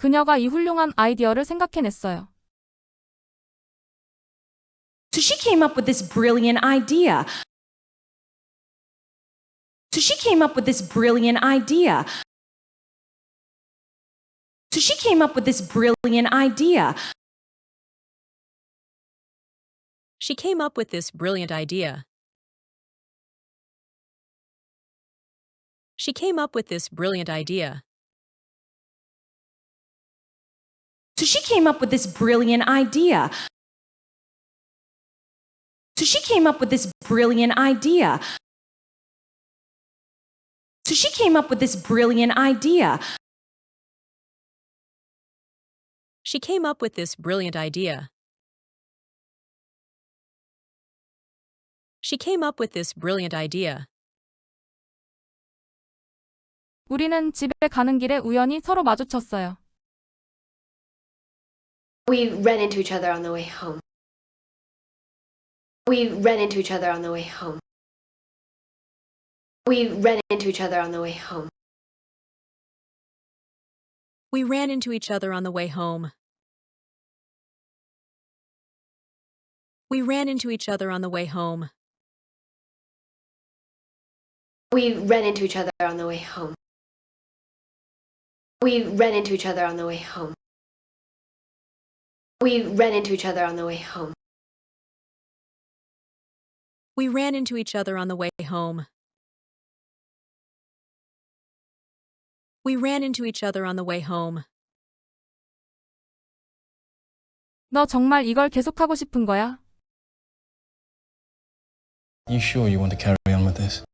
그녀가 이 훌륭한 아이디어를 생각해냈어요. So she came up with this brilliant idea. So she came up with this brilliant idea. So she came up with this brilliant idea. She came up with this brilliant idea. She came up with this brilliant idea. So she came up with this brilliant idea. So she came up with this brilliant idea. So she came up with this brilliant idea. She came up with this brilliant idea. She came up with this brilliant idea. 우리는 집에 가는 길에 우연히 서로 마주쳤어요. We ran into each other on the way home. We ran into each other on the way home. We ran into each other on the way home. We ran into each other on the way home. We ran into each other on the way home. We ran into each other on the way home. We ran into each other on the way home. We ran into each other on the way home. We ran into each other on the way home. We ran into each other on the way home. 너 정말 이걸 계속하고 싶은 거야? You sure you want to carry on with this?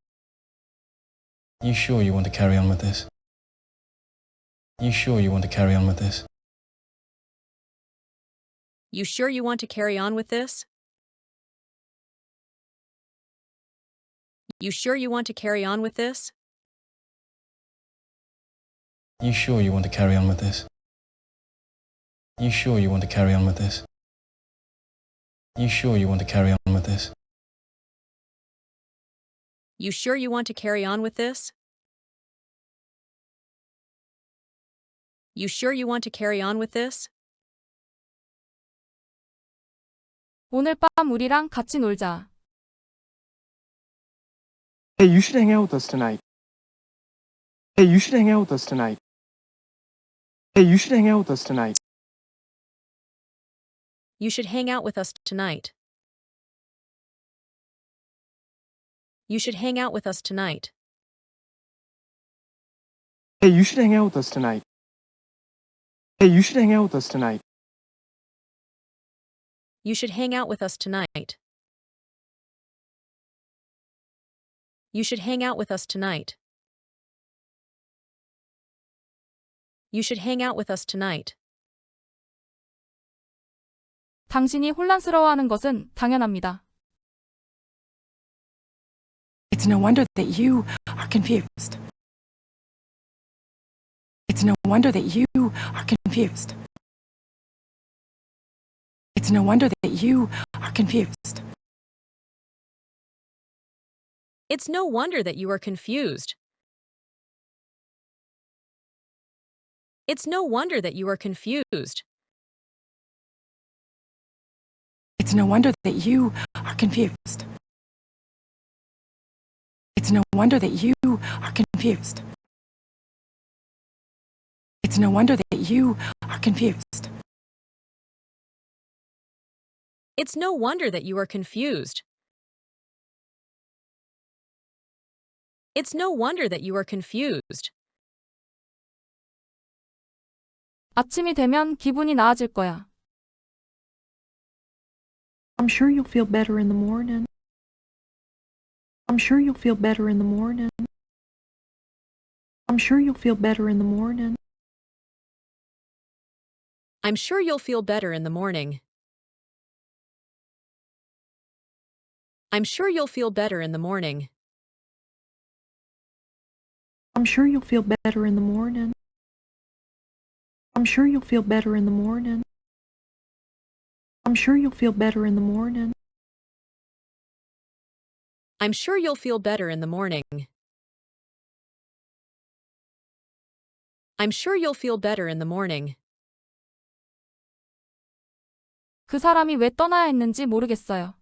You sure you want to carry on with this? You sure you want to carry on with this? You sure you want to carry on with this? You sure you want to carry on with this? You sure you want to carry on with this? You sure you want to carry on with this? You sure you want to carry on with this? You sure you want to carry on with this? You sure you want to carry on with this? 오늘 밤 우리랑 같이 놀자. Hey, you should hang out with us tonight. Hey, you should hang out with us tonight. Hey, you should hang out with us tonight. You should hang out with us tonight. You should hang out with us tonight. Hey, you should hang out with us tonight. Hey, you should hang out with us tonight. You should hang out with us tonight. You should hang out with us tonight. You should hang out with us tonight. 당신이 혼란스러워하는 것은 당연합니다. It's no wonder that you are confused. It's no wonder that you are confused. It's no wonder that you are confused. It's no wonder that you are confused. It's no wonder that you are confused. It's no wonder that you are confused. It's no wonder that you are confused. It's no wonder that you are confused. It's no wonder that you are confused. It's no wonder that you are confused. 아침이 되면 기분이 나아질 거야. I'm sure you'll feel better in the morning. I'm sure you'll feel better in the morning. I'm sure you'll feel better in the morning. I'm sure you'll feel better in the morning. I'm sure you'll feel better in the morning. I'm sure you'll feel better in the morning. I'm sure you'll feel better in the morning. I'm sure you'll feel better in the morning. I'm sure you'll feel better in the morning. I'm sure you'll feel better in the morning. 그 사람이 왜 떠나야 했는지 모르겠어요.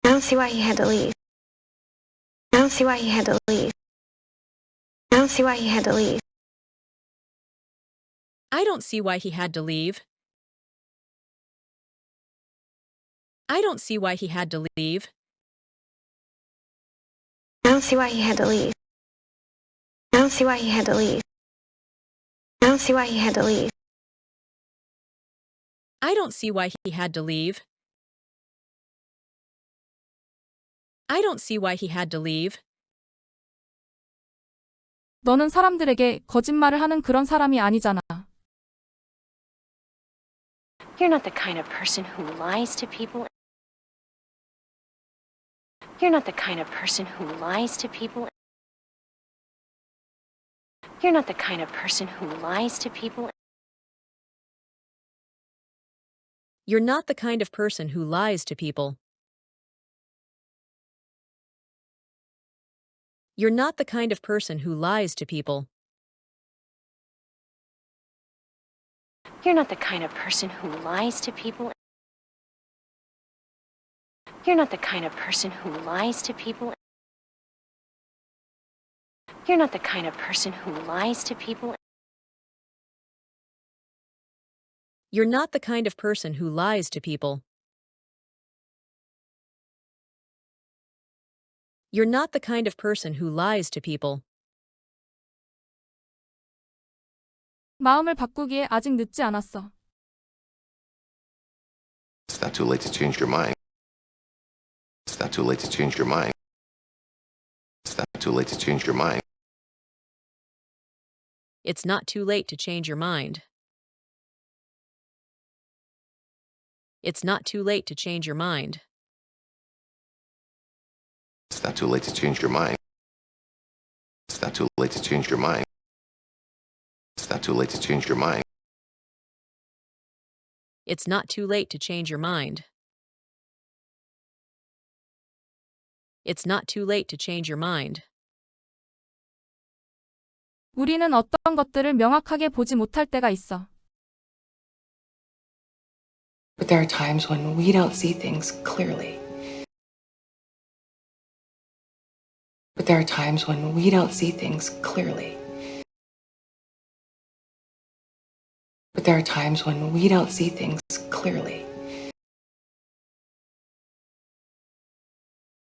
I don't see why he had to leave. I don't see why he had to leave. I don't see why he had to leave. I don't see why he had to leave. I don't see why he had to leave. I don't see why he had to leave. I don't see why he had to leave. I don't see why he had to leave. I don't see why he had to leave. I don't see why he had to leave. 너는 사람들에게 거짓말을 하는 그런 사람이 아니잖아. You're not the kind of person who lies to people. You're not the kind of person who lies to people. You're not the kind of person who lies to people. You're not the kind of person who lies to people. You're not the kind of person who lies to people. You're not the kind of person who lies to people. You're not the kind of person who lies to people. You're not the kind of person who lies to people. You're not the kind of person who lies to people. You're not the kind of person who lies to people. 마음을 바꾸기에 아직 늦지 않았어. It's not too late to change your mind. It's not too late to change your mind. It's not too late to change your mind. It's not too late to change your mind. It's not too late to change your mind. It's not too late to change your mind. It's not too late to change your mind. It's not too late to change your mind. It's not too late to change your mind. It's not too late to change your mind. 우리는 어떤 것들을 명확하게 보지 못할 때가 있어. But there are times when we don't see things clearly. But there are times when we don't see things clearly. But there are times when we don't see things clearly.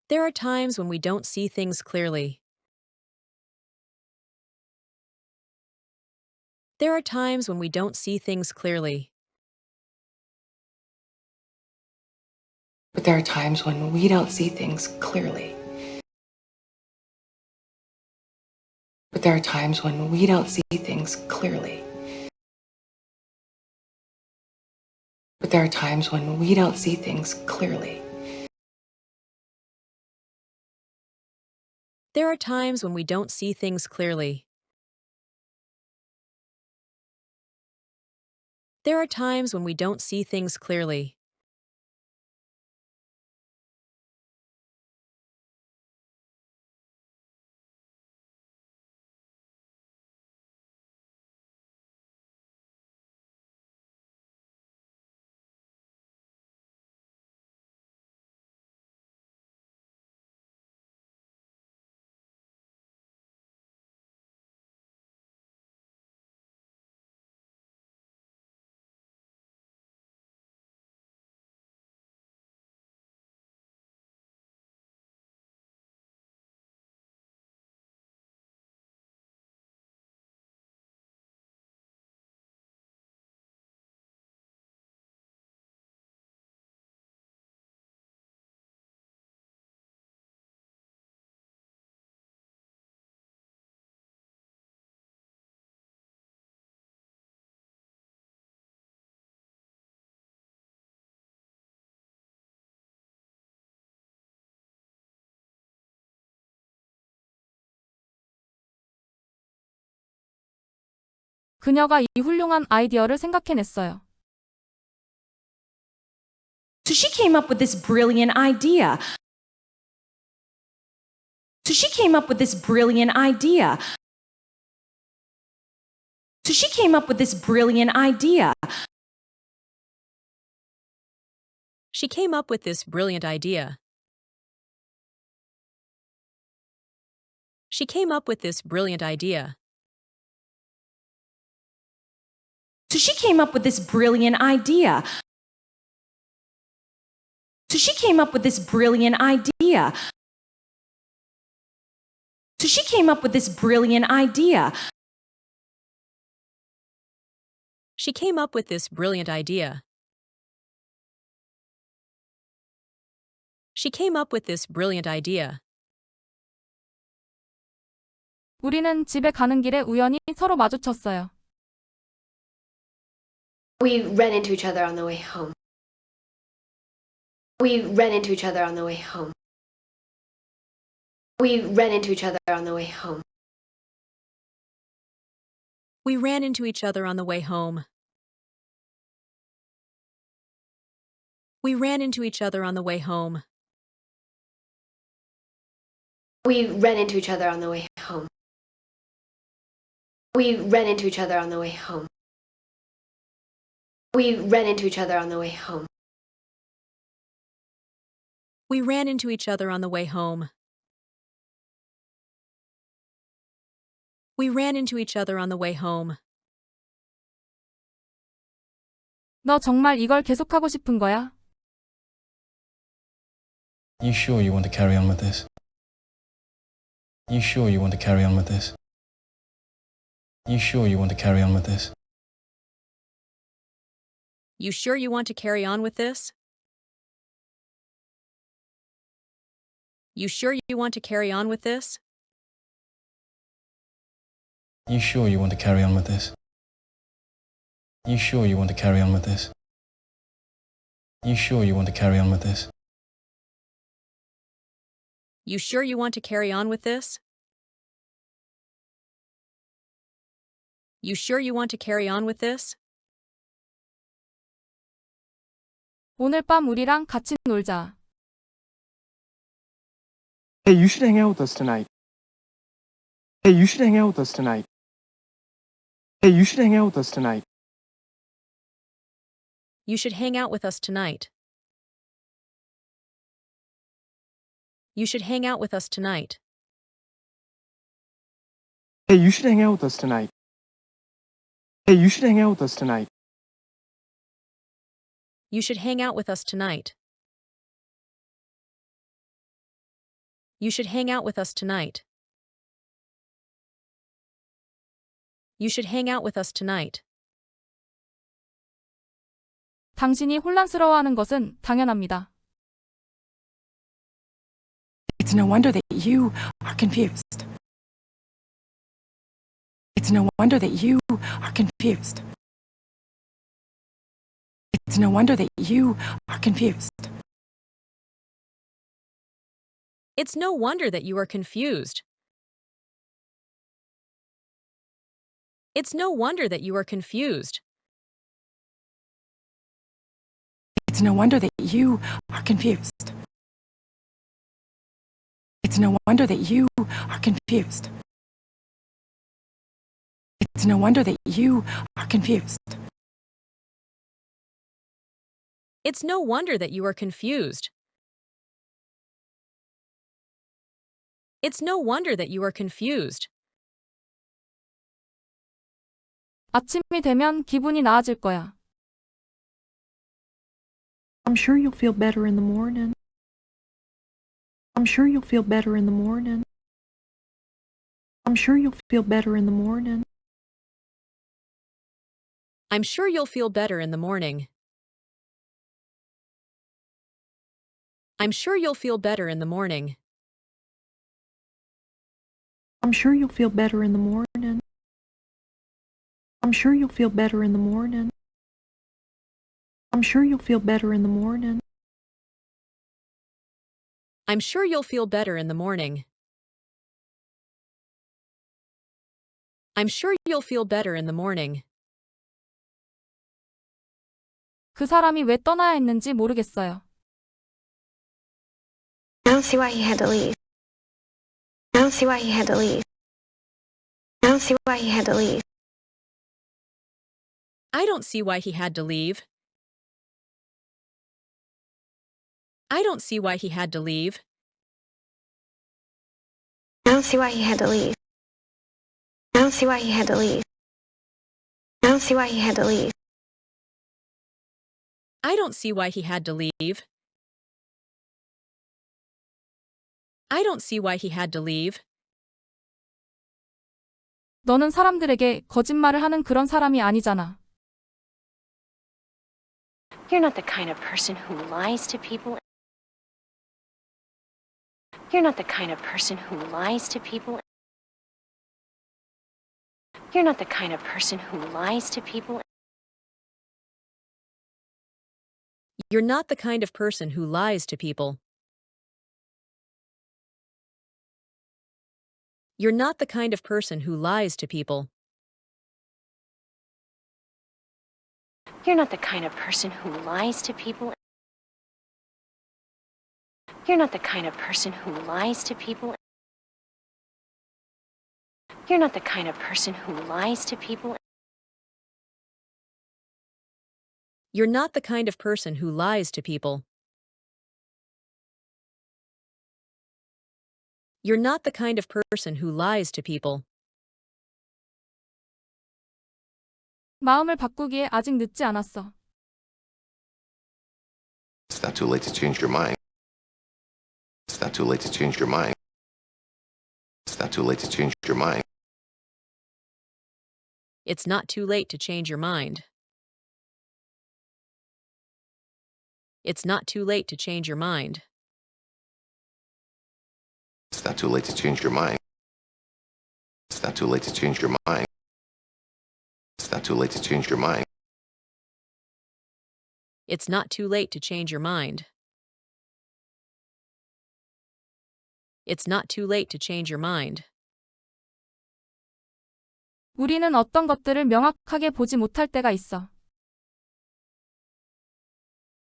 There are times when we don't see things clearly. There are times when we don't see things clearly. But there are times when we don't see things clearly. But there are times when we don't see things clearly. But there are times when we don't see things clearly. There are times when we don't see things clearly. There are times when we don't see things clearly. 그녀가 이 훌륭한 아이디어를 생각해냈어요. So she came up with this brilliant idea. So she came up with this brilliant idea. So she came up with this brilliant idea. She came up with this brilliant idea. She came up with this brilliant idea. So she came up with this brilliant idea. So she came up with this brilliant idea. So she came up with this brilliant idea. She came up with this brilliant idea. She came up with this brilliant idea. 우리는 집에 가는 길에 우연히 서로 마주쳤어요. We ran into each other on the way home. We ran into each other on the way home. We ran into each other on the way home. We ran into each other on the way home. We ran into each other on the way home. We ran into each other on the way home. We ran into each other on the way home. We ran into each other on the way home. We ran into each other on the way home. We ran into each other on the way home. 너 정말 이걸 계속하고 싶은 거야? You sure you want to carry on with this? You sure you want to carry on with this? You sure you want to carry on with this? You sure you want to carry on with this? You sure you want to carry on with this? You sure you want to carry on with this? You sure you want to carry on with this? You sure you want to carry on with this? You sure you want to carry on with this? You sure you want to carry on with this? 오늘 밤 우리랑 같이 놀자. Hey, you should hang out with us tonight. Hey, you should hang out with us tonight. Hey, you should hang out with us tonight. You should hang out with us tonight. You should hang out with us tonight. Hey, you should hang out with us tonight. Hey, you should hang out with us tonight. You should hang out with us tonight. You should hang out with us tonight. You should hang out with us tonight. 당신이 혼란스러워하는 것은 당연합니다. It's no wonder that you are confused. It's no wonder that you are confused. It's no wonder that you are confused. It's no wonder that you are confused. It's no wonder that you are confused. It's no wonder that you are confused. It's no wonder that you are confused. It's no wonder that you are confused. It's no wonder that you are confused. It's no wonder that you are confused. 아침이 되면 기분이 나아질 거야. I'm sure you'll feel better in the morning. I'm sure you'll feel better in the morning. I'm sure you'll feel better in the morning. I'm sure you'll feel better in the morning. I'm sure you'll feel better in the morning. I'm sure you'll feel better in the morning. I'm sure you'll feel better in the morning. I'm sure you'll feel better in the morning. I'm sure you'll feel better in the morning. I'm sure you'll feel better in the morning. 그 사람이 왜 떠나야 했는지 모르겠어요. I don't see why he had to leave. I don't see why he had to leave. I don't see why he had to leave. I don't see why he had to leave. I don't see why he had to leave. I don't see why he had to leave. I don't see why he had to leave. I don't see why he had to leave. I don't see why he had to leave. I don't see why he had to leave. 너는 사람들에게 거짓말을 하는 그런 사람이 아니잖아. You're not the kind of person who lies to people. You're not the kind of person who lies to people. You're not the kind of person who lies to people. You're not the kind of person who lies to people. You're not the kind of person who lies to people. You're not the kind of person who lies to people. You're not the kind of person who lies to people. You're not the kind of person who lies to people. You're not the kind of person who lies to people. You're not the kind of person who lies to people. 마음을 바꾸기에 아직 늦지 않았어. It's not too late to change your mind. It's not too late to change your mind. It's not too late to change your mind. It's not too late to change your mind. It's not too late to change your mind. It's not too late to change your mind. It's not too late to change your mind. It's not too late to change your mind. It's not too late to change your mind. It's not too late to change your mind. 우리는 어떤 것들을 명확하게 보지 못할 때가 있어.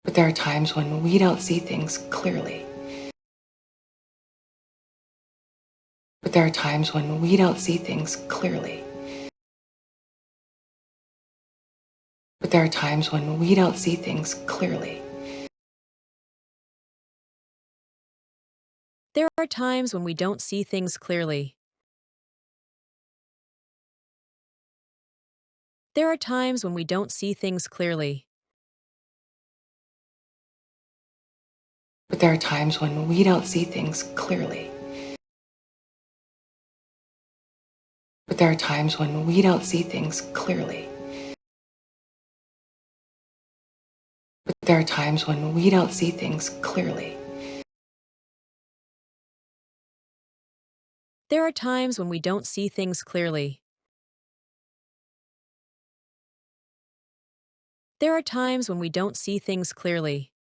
But there are times when we don't see things clearly. But there are times when we don't see things clearly. But there are times when we don't see things clearly. There are times when we don't see things clearly. There are times when we don't see things clearly. But there are times when we don't see things clearly. But there are times when we don't see things clearly. But there are times when we don't see things clearly. There are times when we don't see things clearly. There are times when we don't see things clearly.